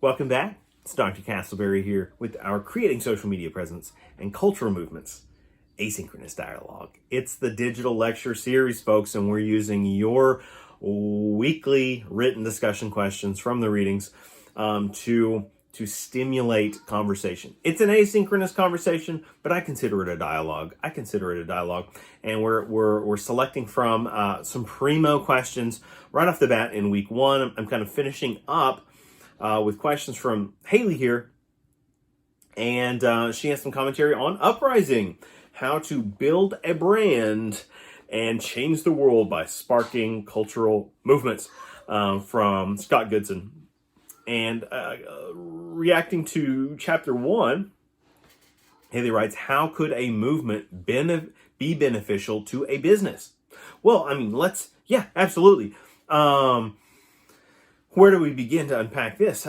Welcome back. It's Dr. Castleberry here with our Creating Social Media Presence and Cultural Movements Asynchronous Dialogue. It's the digital lecture series, folks, and we're using your weekly written discussion questions from the readings to stimulate conversation. It's an asynchronous conversation, but I consider it a dialogue. And we're selecting from some primo questions right off the bat in week one. I'm kind of finishing up with questions from Haley here, and she has some commentary on Uprising, how to build a brand and change the world by sparking cultural movements, from Scott Goodson. And reacting to chapter 1, Haley writes, how could a movement be beneficial to a business? Well, I mean, absolutely. Where do we begin to unpack this?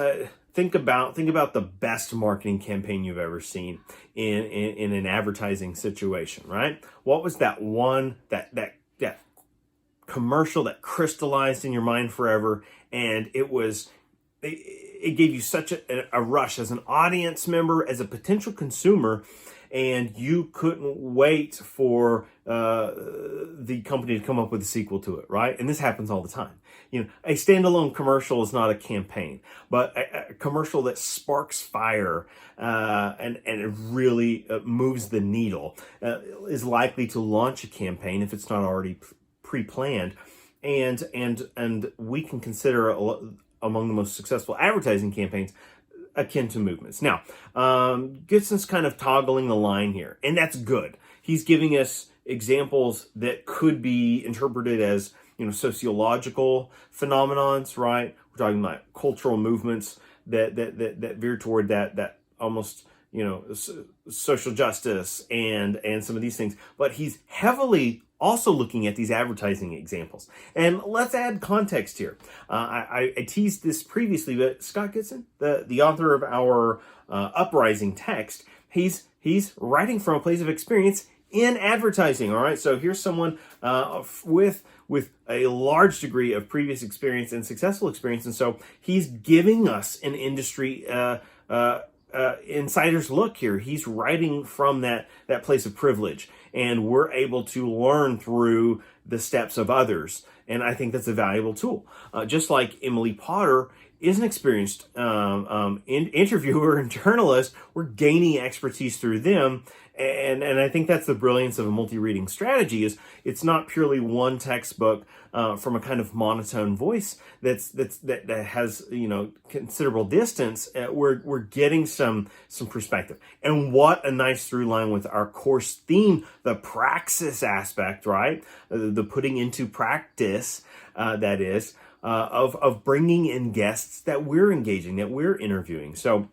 Think about the best marketing campaign you've ever seen in an advertising situation, right? What was that one that commercial that crystallized in your mind forever, and it gave you such a rush as an audience member, as a potential consumer, and you couldn't wait for the company to come up with a sequel to it, right? And this happens all the time. You know, a standalone commercial is not a campaign, but a commercial that sparks fire and it really moves the needle is likely to launch a campaign if it's not already pre-planned. And we can consider among the most successful advertising campaigns akin to movements. Now, Goodson's kind of toggling the line here, and that's good. He's giving us examples that could be interpreted as, sociological phenomenons, right? We're talking about cultural movements that veer toward that almost, social justice and some of these things. But he's heavily also looking at these advertising examples. And let's add context here. I teased this previously, but Scott Goodson, the author of our Uprising text, he's writing from a place of experience in advertising, all right? So here's someone with a large degree of previous experience and successful experience, and so he's giving us an industry insider's look here. He's writing from that place of privilege, and we're able to learn through the steps of others. And I think that's a valuable tool. Just like Emily Potter is an experienced interviewer and journalist, we're gaining expertise through them. And I think that's the brilliance of a multi-reading strategy, is it's not purely one textbook from a kind of monotone voice that has considerable distance. We're getting some perspective, and what a nice through line with our course theme, the praxis aspect, right? The putting into practice, that is, of bringing in guests that we're engaging, that we're interviewing. So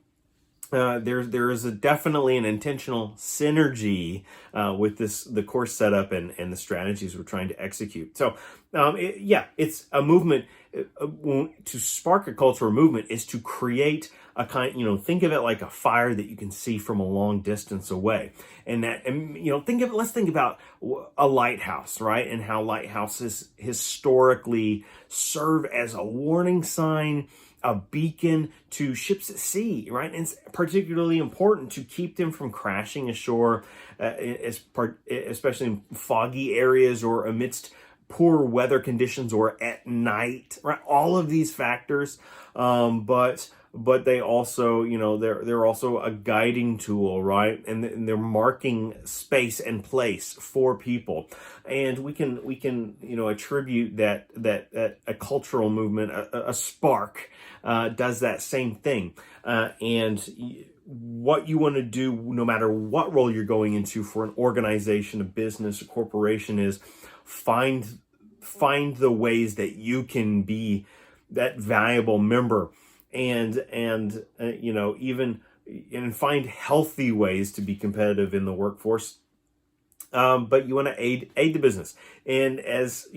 there is definitely an intentional synergy with the course setup and the strategies we're trying to execute. So it's a movement. To spark a cultural movement is to create a kind, think of it like a fire that you can see from a long distance away. Let's think about a lighthouse, right? And how lighthouses historically serve as a warning sign, a beacon to ships at sea, right? And it's particularly important to keep them from crashing ashore, especially in foggy areas or amidst poor weather conditions or at night, right? All of these factors, but they also, they're also a guiding tool, right? And they're marking space and place for people. And we can attribute that a cultural movement, a spark, does that same thing. And what you want to do, no matter what role you're going into for an organization, a business, a corporation, is find the ways that you can be that valuable member, and find healthy ways to be competitive in the workforce. But you want to aid the business. And as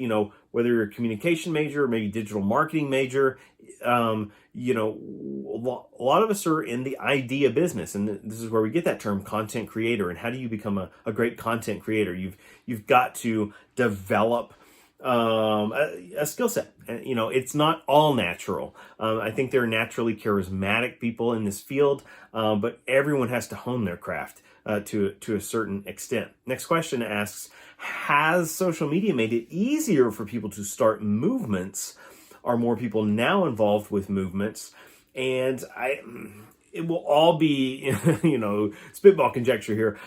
whether you're a communication major or maybe digital marketing major, a lot of us are in the idea business, and this is where we get that term content creator. And how do you become a great content creator? You've got to develop a skill set. You know, it's not all natural. I think there are naturally charismatic people in this field, but everyone has to hone their craft to a certain extent. Next question asks, has social media made it easier for people to start movements? Are more people now involved with movements? And it will all be, you know, spitball conjecture here.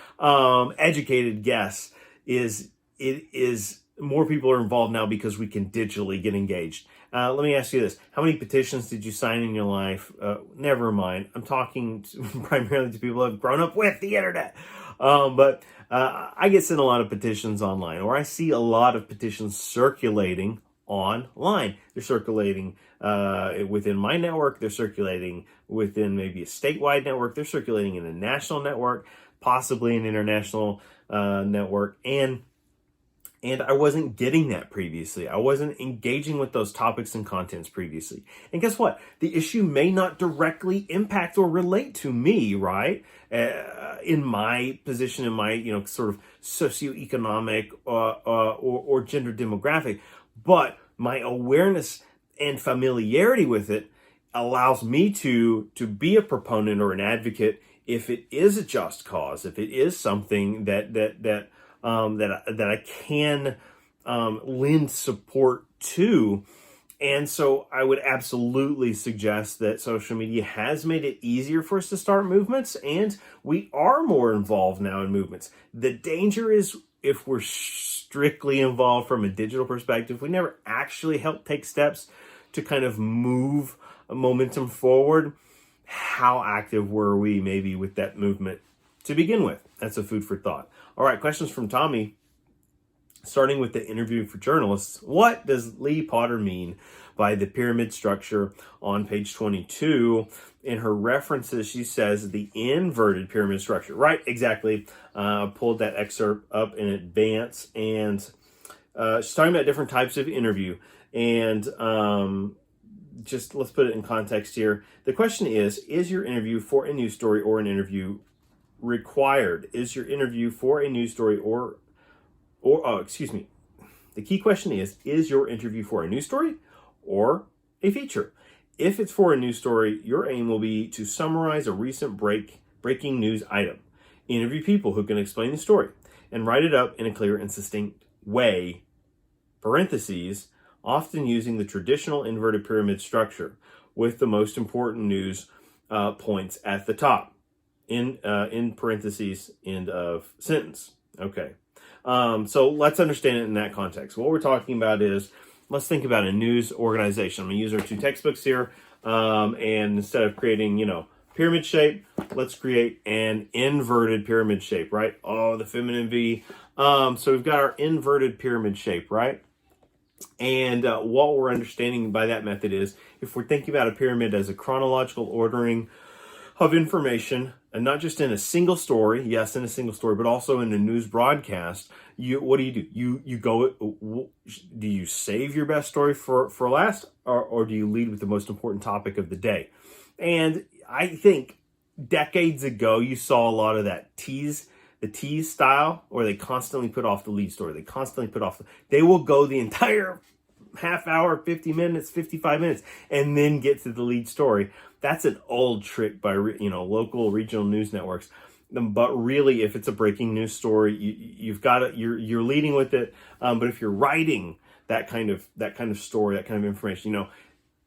Educated guess is it is more people are involved now because we can digitally get engaged. Let me ask you this. How many petitions did you sign in your life? Never mind. I'm talking primarily to people who have grown up with the internet. But I get sent a lot of petitions online, or I see a lot of petitions circulating online. They're circulating within my network. They're circulating within maybe a statewide network. They're circulating in a national network, possibly an international network. And I wasn't getting that previously. I wasn't engaging with those topics and contents previously. And guess what? The issue may not directly impact or relate to me, right? In my position, in my, you know, sort of socioeconomic or gender demographic. But my awareness and familiarity with it allows me to be a proponent or an advocate if it is a just cause, if it is something that I can lend support to. And so I would absolutely suggest that social media has made it easier for us to start movements, and we are more involved now in movements. The danger is if we're strictly involved from a digital perspective, we never actually help take steps to kind of move momentum forward. How active were we maybe with that movement to begin with? That's a food for thought. All right, questions from Tommy. Starting with the interview for journalists. What does Lee Potter mean by the pyramid structure on page 22? In her references, she says the inverted pyramid structure. Right, exactly. Pulled that excerpt up in advance, and she's talking about different types of interview. And just let's put it in context here. The question is your interview for a news story or an interview required? Is your interview for a news story the key question is your interview for a news story or a feature? If it's for a news story, your aim will be to summarize a recent breaking news item, interview people who can explain the story, and write it up in a clear and succinct way, parentheses, often using the traditional inverted pyramid structure with the most important news points at the top. In parentheses, end of sentence. Okay. So let's understand it in that context. What we're talking about is, let's think about a news organization. I'm going to use our two textbooks here. And instead of creating, you know, pyramid shape, let's create an inverted pyramid shape, right? Oh, the feminine V. So we've got our inverted pyramid shape, right? And what we're understanding by that method is, if we're thinking about a pyramid as a chronological ordering of information, and not just in a single story, yes, in a single story, but also in a news broadcast, what do? You go, do you save your best story for last, or do you lead with the most important topic of the day? And I think decades ago, you saw a lot of that the tease style, where they constantly put off the lead story. They will go the entire half hour, 50 minutes, 55 minutes, and then get to the lead story. That's an old trick by, local regional news networks. But really, if it's a breaking news story, you've got it. You're leading with it. But if you're writing that kind of story, that kind of information,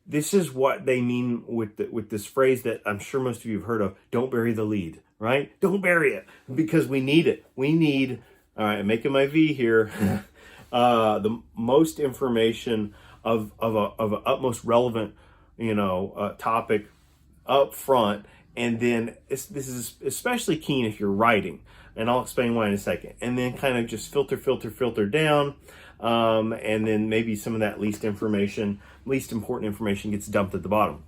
this is what they mean with this phrase that I'm sure most of you have heard of. Don't bury the lead, right? Don't bury it, because we need it. We need. All right, I'm making my V here. The most information of a utmost relevant, topic up front, and then this is especially keen if you're writing, and I'll explain why in a second. And then kind of just filter down, and then maybe some of that least important information gets dumped at the bottom.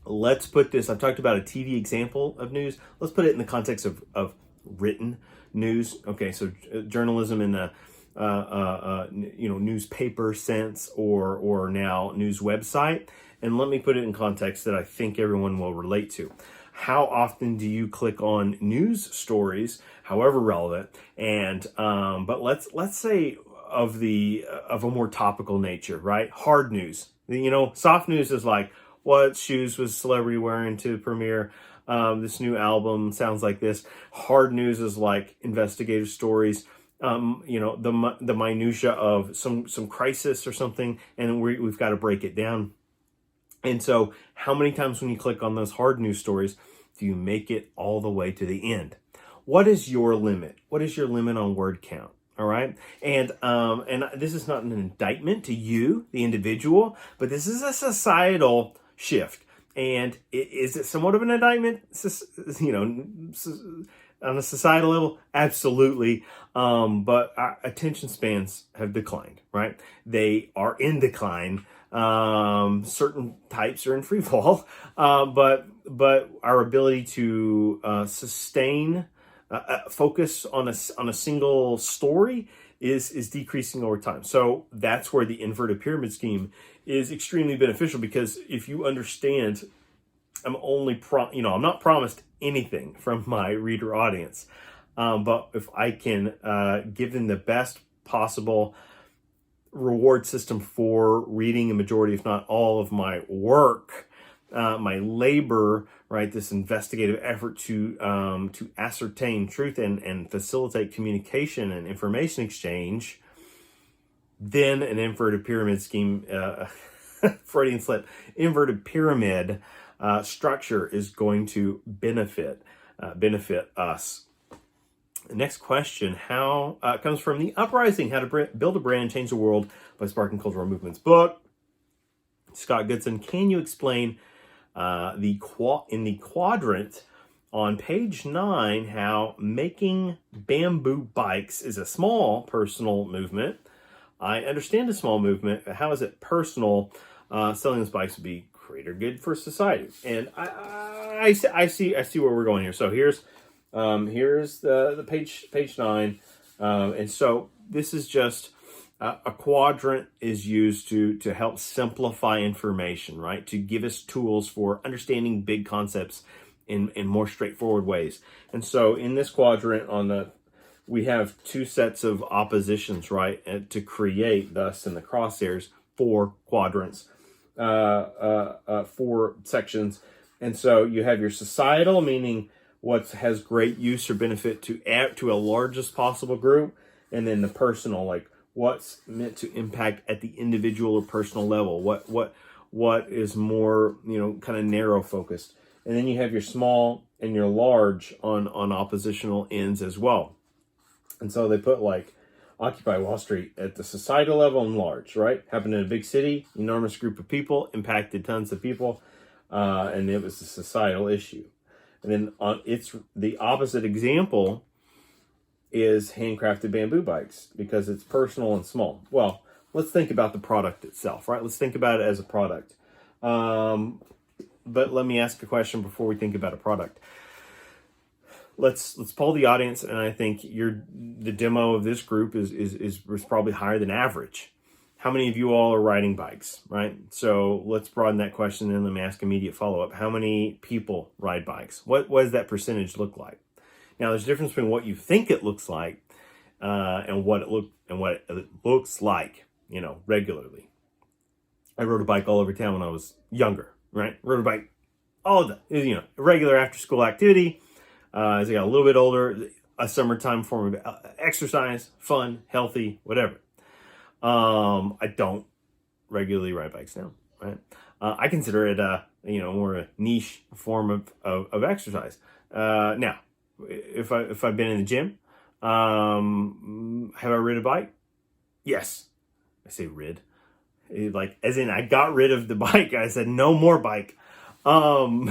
Let's put this. I've talked about a TV example of news. Let's put it in the context of written news. Okay, so journalism in the newspaper sense, or now news website. And let me put it in context that I think everyone will relate to. How often do you click on news stories, however relevant? And but let's say of a more topical nature, right? Hard news. Soft news is like, what shoes was celebrity wearing to premiere this new album? Sounds like this. Hard news is like investigative stories. The minutia of some crisis or something, and we've got to break it down. And so, how many times when you click on those hard news stories do you make it all the way to the end? What is your limit? What is your limit on word count? All right. And this is not an indictment to you, the individual, but this is a societal shift. And is it somewhat of an indictment? On a societal level, absolutely. But our attention spans have declined, right? They are in decline. Certain types are in free fall. But our ability to sustain focus on a single story is decreasing over time. So that's where the inverted pyramid scheme is extremely beneficial, because if you understand, I'm not promised anything from my reader audience, but if I can give them the best possible reward system for reading a majority, if not all, of my work, my labor, right? This investigative effort to ascertain truth and facilitate communication and information exchange, then an inverted pyramid scheme, Freudian slip, inverted pyramid structure is going to benefit us. The next question comes from The Uprising: How to Build a Brand, Change the World by Sparking Cultural Movements book. Scott Goodson, can you explain in the quadrant on page 9 how making bamboo bikes is a small personal movement? I understand a small movement. How is it personal? Selling these bikes would be greater good for society. And I see where we're going here. So here's the page 9, and so this is just a quadrant is used to help simplify information, right? To give us tools for understanding big concepts in more straightforward ways. And so in this quadrant we have two sets of oppositions, right? And to create, thus in the crosshairs, 4 quadrants, 4 sections. And so you have your societal, meaning what has great use or benefit to a largest possible group, and then the personal, like what's meant to impact at the individual or personal level, what is more kind of narrow focused. And then you have your small and your large on oppositional ends as well. And so they put like Occupy Wall Street at the societal level and large, right? Happened in a big city, enormous group of people, impacted tons of people, and it was a societal issue. And then it's the opposite example is handcrafted bamboo bikes, because it's personal and small. Well, let's think about the product itself, right? Let's think about it as a product. But let me ask a question before we think about a product. Let's poll the audience, and I think the demo of this group is probably higher than average. How many of you all are riding bikes, right? So let's broaden that question, and let me ask immediate follow-up. How many people ride bikes? What does that percentage look like? Now, there's a difference between what you think it looks like and what it looks like, regularly. I rode a bike all over town when I was younger, right? Rode a bike all the time, regular after-school activity. As I got a little bit older, a summertime form of exercise, fun, healthy, whatever. I don't regularly ride bikes now, right? I consider it more a niche form of exercise. Now, if I've been in the gym, have I rid a bike? Yes. I say rid, like as in I got rid of the bike. I said no more bike. Do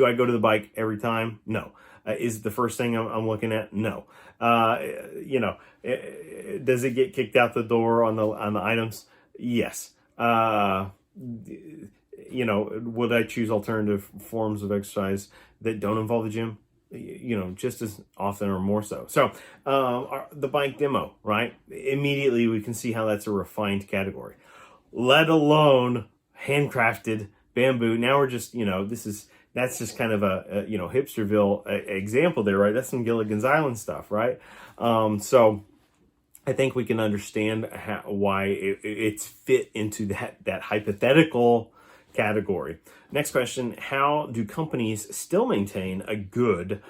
I go to the bike every time? No. Is it the first thing I'm looking at? No. Does it get kicked out the door on the items? Yes. Would I choose alternative forms of exercise that don't involve the gym? Just as often or more so. So the bike demo, right? Immediately we can see how that's a refined category, let alone handcrafted bamboo. Now we're just, this that's just kind of a hipsterville example there, right? That's some Gilligan's Island stuff, right? So I think we can understand why it's fit into that hypothetical category. Next question: how do companies still maintain a good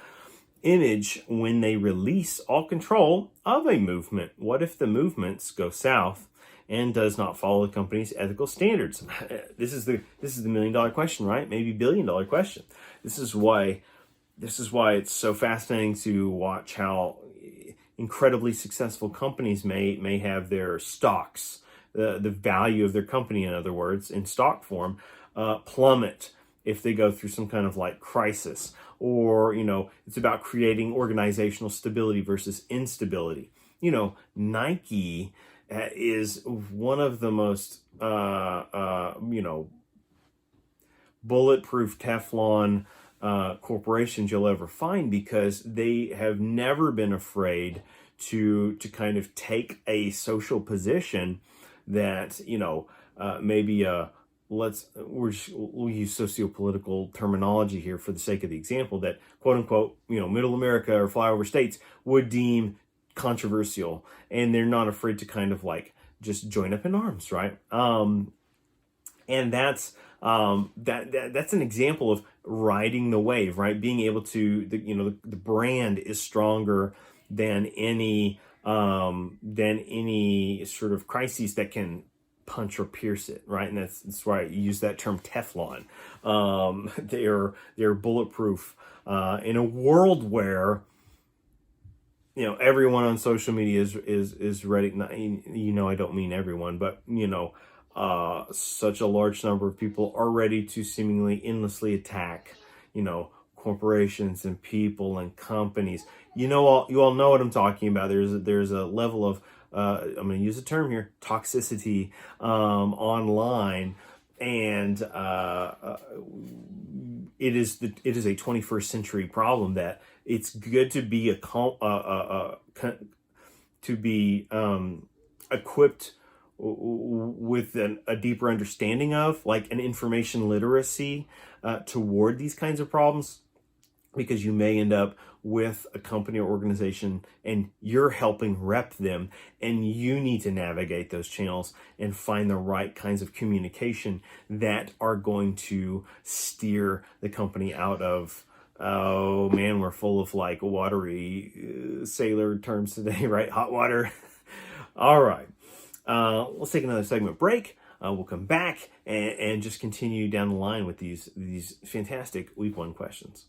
image when they release all control of a movement? What if the movements go south and does not follow the company's ethical standards? This is the $1 million question, right? Maybe $1 billion question. This is why it's so fascinating to watch how incredibly successful companies may have their stocks, the value of their company, in other words, in stock form, plummet if they go through some kind of like crisis, or it's about creating organizational stability versus instability. Nike is one of the most bulletproof Teflon corporations you'll ever find, because they have never been afraid to kind of take a social position that maybe we'll use sociopolitical terminology here for the sake of the example, that quote unquote middle America or flyover states would deem controversial, and they're not afraid to kind of like just join up in arms, right? And that's that's an example of riding the wave, right? Being able to, the brand is stronger than any sort of crises that can punch or pierce it, right? And that's why you use that term Teflon. They're bulletproof in a world where everyone on social media is ready. I don't mean everyone, but such a large number of people are ready to seemingly endlessly attack, corporations and people and companies. You all know what I'm talking about. There's a level of I'm going to use a term here, toxicity online, and it is a 21st century problem that it's good to be equipped with a deeper understanding of, like, an information literacy toward these kinds of problems, because you may end up with a company or organization and you're helping rep them, and you need to navigate those channels and find the right kinds of communication that are going to steer the company out of, oh man, we're full of like watery sailor terms today, right? Hot water. All right. Let's take another segment break. We'll come back and just continue down the line with these fantastic week 1 questions.